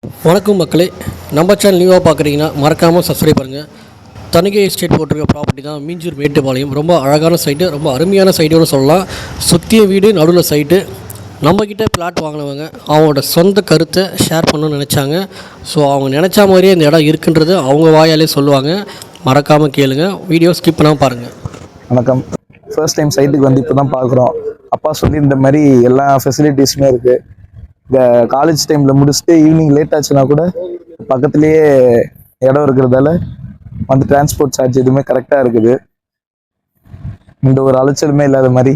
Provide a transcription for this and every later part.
வணக்கம் மக்களே, நம்ம சேனல் நியூவாக பார்க்குறீங்கன்னா மறக்காமல் சப்ஸ்கிரைப் பண்ணுங்கள். தணிகை எஸ்டேட் போட்டிருக்க ப்ராப்பர்ட்டி தான் மீஞ்சூர் மேட்டுப்பாளையம். ரொம்ப அழகான சைட்டு, ரொம்ப அருமையான சைட்டுன்னு சொல்லலாம். சுற்றிய வீடு, நடுவில் சைட்டு. நம்மக்கிட்ட பிளாட் வாங்கினவங்க அவங்களோட சொந்த கருத்தை ஷேர் பண்ணணும்னு நினச்சாங்க. ஸோ அவங்க நினச்ச மாதிரியே இந்த இடம் இருக்குன்றது அவங்க வாயாலே சொல்லுவாங்க. மறக்காமல் கேளுங்க, வீடியோ ஸ்கிப் பண்ணாமல் பாருங்கள். வணக்கம். ஃபர்ஸ்ட் டைம் சைட்டுக்கு வந்து இப்போ தான் பார்க்குறோம். அப்பா சொல்லி இந்த மாதிரி எல்லா ஃபெசிலிட்டிஸுமே இருக்குது. இந்த காலேஜ் டைமில் முடிச்சுட்டு ஈவினிங் லேட் ஆச்சுன்னா கூட பக்கத்துலேயே இடம் இருக்கிறதால வந்து டிரான்ஸ்போர்ட் சார்ஜ் எதுவுமே கரெக்டாக இருக்குது. இந்த ஒரு அலைச்சலுமே இல்லாத மாதிரி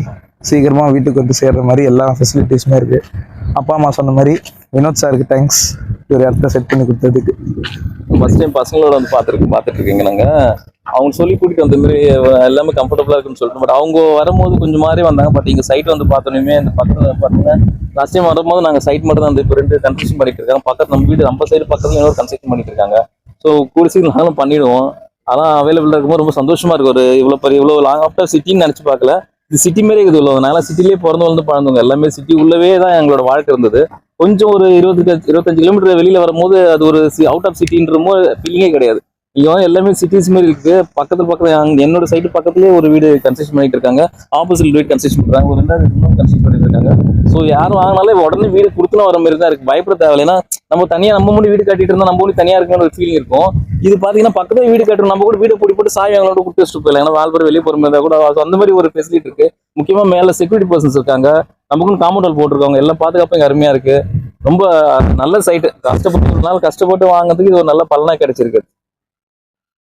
சீக்கிரமாக வீட்டுக்கு வந்து சேர்கிற மாதிரி எல்லா ஃபெசிலிட்டிஸுமே இருக்குது. அப்பா அம்மா சொன்ன மாதிரி வினோத் சாருக்கு தேங்க்ஸ், ஒரு இடத்த செட் பண்ணி கொடுத்ததுக்கு. ஃபர்ஸ்ட் டைம் பசங்களோட வந்து பார்த்துட்டு இருக்கீங்க. நாங்கள் அவங்க சொல்லி கூட்டிட்டு வந்த மாதிரி எல்லாமே கம்ஃபர்டபுளாக இருக்குன்னு சொல்லிட்டு, பட் அவங்க வரும்போது கொஞ்சம் மாதிரி வந்தாங்க. பட் இங்கே சைட் வந்து பார்த்தோன்னே இந்த பக்கத்தில் பார்த்தீங்கன்னா லாஸ்ட் டைம் வரும்போது நாங்கள் சைட் மட்டும் தான் வந்து இப்போ 2 கன்ஸ்ட்ரக்ஷன் பண்ணிட்டு இருக்காங்க. பக்கத்து நம்ம வீடு நம்ம சைடு பக்கத்தில் இன்னொரு கன்ஸ்ட்ரக்ஷன் பண்ணிட்டு இருக்காங்க. ஸோ கூடிய நாங்களும் பண்ணிடுவோம். அதெல்லாம் அவைலபிளாக இருக்கும்போது ரொம்ப சந்தோஷமா இருக்கு. ஒரு இவ்வளோ லாங் ஆஃப்டர் சிட்டின்னு நினச்சி பார்க்கல. இது சிட்டி மாரி இருக்குது. உள்ளதுனால சிட்டிலேயே பிறந்து வந்து பழந்தவங்க எல்லாமே சிட்டி உள்ளவே தான் எங்களோட வாழ்க்கை இருந்தது. கொஞ்சம் ஒரு 25 கிலோமீட்டர் வெளியில வரும்போது அது ஒரு அவுட் ஆஃப் சிட்டின்றமோ ஃபீலிங்கே கிடையாது. இங்கே எல்லாமே சிட்டிஸ் மாதிரி இருக்கு. பக்கத்துல என்னோட சைடு பக்கத்துலேயே ஒரு வீடு கன்ஸ்ட்ரக்ஷன் பண்ணிட்டு இருக்காங்க. ஆப்போசிட் வீடு கன்ஸ்ட்ரக்ஷன் பண்றாங்க. ஒரு 2 கன்ஸ்ட்ரக்ஷன் பண்ணிட்டு இருக்காங்க. ஸோ யாரும் வாங்கினாலே உடனே வீடு கொடுத்துன்னு வர மாதிரி தான் இருக்கு. பயப்பட தேவையில்லை. ஏன்னா நம்ம தனியாக நம்ம மட்டும் வீடு கட்டிட்டு இருந்தா நம்ம கூட தனியாக இருக்குன்னு ஒரு ஃபீலிங் இருக்கும். இது பாத்தீங்கன்னா பக்கத்துல வீடு கட்டுறோம், நம்ம கூட வீடு போட்டு சாவி அவங்களோட கொடுத்து வச்சுட்டு போயிடலாம். ஏன்னா வால்பர் வெளியே போகிற மாதிரி கூட அந்த மாதிரி ஒரு ஃபெசிலிட்டி இருக்கு. முக்கியமா மேல செக்யூரிட்டி பர்சன்ஸ் இருக்காங்க. நமக்குன்னு காம்பவுண்ட் வால் போட்டிருக்காங்க. எல்லாம் பாதுகாப்பு இங்க அருமையா இருக்கு. ரொம்ப நல்ல சைட்டு. கஷ்டப்பட்டு வாங்குறதுக்கு இது ஒரு நல்ல பலனா கிடைச்சிருக்கு.